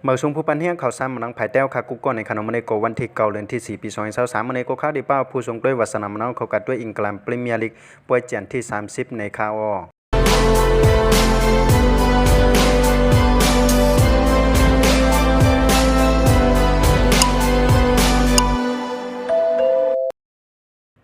เมื่อช่วงผู้ปันเฮียงข่าวสารมันนังภายแต้วค่ะกุ๊กก้อนในขนมมันในโกวันที่9 เดือนที่4 ปี2023มันในโกข้าวดีเป้าผู้ทรงด้วยวัฒนมันเอาเขากัดด้วยอังกฤษพรีเมียร์ลีกป่วยเจียนที่30ในข่าว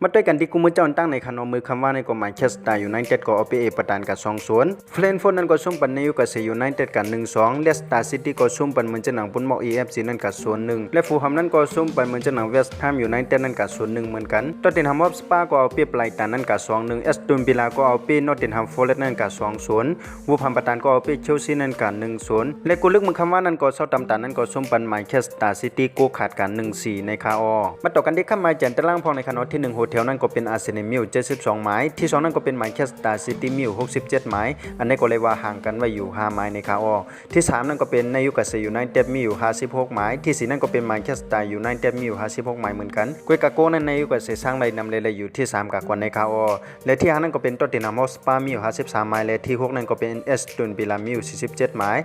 มาด้วยกันที่กุมเจ้าตั้งในขนมมือคำว่าในกฎหมายเชสตาร์ยูไนเต็ดก็เอาไปประดานกับ2-0เฟรนฟอร์นั้นก็ซุ่มปันในยุกับเซยูไนเต็ดกัน1-2เลสตาร์ซิตี้ก็ซุ่มปันเหมือนจะหนังปุ่นหมอก EFC นั่นกับ0-1และฟูลแฮมนั้นก็ซุ่มปันเหมือนจะหนังเวสต์แฮมยูไนเต็ดนั่นกับ0-1เหมือนกันตอตเทนแฮมฮอปสปาก็เอาไปปลายตานั่นกับ2-1เอสตันวิลล่าก็เอาไปนอตติงแฮมฟอร์เรสต์นั่นกับ2-0วูฟแฮมประดานก็เอาไปเชลซีนั่นกับ1-0และกุลึกมือคำว่านั่นก็เซาตำตานั่นก็ซุ่มปันหมายเชสตาร์ซิตี้ก็ขาดกัน1-4ในคาอมาต่อกันที่ข้ามมาจันตะล่างพองในขนมที่1โฮเทลนั่นก็เป็นอาร์เซนอลมิว72หมายที่2นั่นก็เป็นหมายแคสตาร์ซิตี้มิว67หมายอันนี้ก็เลยว่าห่างกันไว้อยู่5หมายในคาอที่3นั่นก็เป็นนายูคาเซยูไนเต็ดมิว56หมายที่4นั่นก็เป็นหมายแคสตาร์ยูไนเต็ดมิว56หมายเหมือนกันกุยกาโกนั่นนายูคาเซสร้างได้นำเลยอยู่ที่3กับกว่าในคาอและที่5นั่นก็เป็นตอตตินามอสปามิว53หมายและที่6นั่นก็เป็นเอสตันวิลล่ามิว47หมาย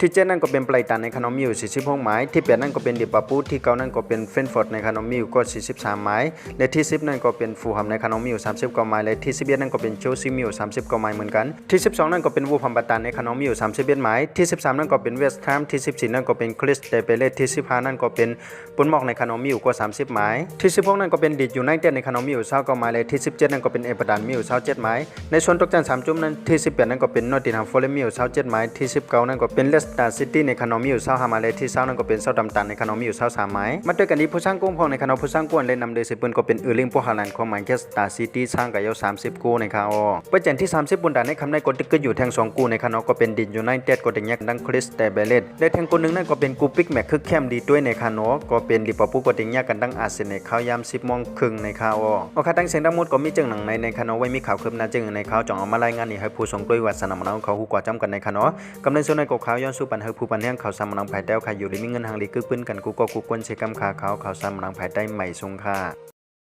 ที่7นั่นก็เป็นไบรตันในคานอมิว46หมายที่8นั่นก็เป็นลิเวอร์พูลที่9นั่นก็เป็นเฟรนท์ฟอร์ดในคานอมิวก็43หมายและที่10นั่นก็เป็นฟูลแฮมในคานอมิว39หมายและที่11นั่นก็เป็นเชลซีมิว39หมายเหมือนกันที่12นั่นก็เป็นวูฟแฮมป์ตันในคานอมิว31หมายที่13นั่นก็เป็นเวสต์แฮมที่14นั่นก็เป็นคริสเตเปเลที่15นั่นก็เป็นปุนมอกในคานอมิวก็30หมายที่16นั่นก็เป็นลีดส์ยูไนเต็ดในคานอมิว29หมายและที่17นั่นก็เป็นเอเวอร์ตันมิว27หมายในส่วนตกชั้น3จุ่มนั้นที่18นั่นก็เป็นนอตติงแฮมฟอร์เรสต์มิว27หมายที่19นั่นก็เป็นเลสเตอร์ซิตี้ในคานอมิว25หมายและที่20นั่นก็เป็นเซาท์แฮมป์ตันในคานอมิว23หมายมาด้วยกันนี้ผู้สร้างกุ้งพองในคานอผู้สร้างกุ้งและนำโดยสิบปืนก็เป็นเออร์ลิงพวกฮาแลนด์ของแมนเชสเตอร์ซิตี้สร้างกับยาว30กูในคาอเปิดเจนที่30บนด่านในคำได้กดติ๊กเกอร์อยู่แทง2กูในคานอก็เป็นดินยูไนเต็ดก็แดงแยกดังคริสเตเบเลตและแทงกูนึงนั่นก็เป็นกูปิกแม็กคึกแคมดีด้วยในคานอก็เป็นลิเวอร์พูลก็แดงแยกกันดังอาร์เซนอลเข้ายาม10 โมงครึ่งในคาอโอเคตั้งเสียงดังหมดก็มีจึงหนังในคานอไว้มีข่าวคืบหน้าจึงในข่าวจ่องเอามารายงานนี่ให้ผู้ส่งด้วยวัฒนมนเขาหูกว่าจำกันในคานอกำเนิดส่วนในกข่าวย้อนสู่ปัญหาผู้ปัญหาข่าวสารมนังภายใต้ข่าวอยู่ในมีเงินหางลีกึ้งปืนกันกูก็กูกวนเชกัมขาข่าวสารมนังภายใต้ใหม่ทรงค่า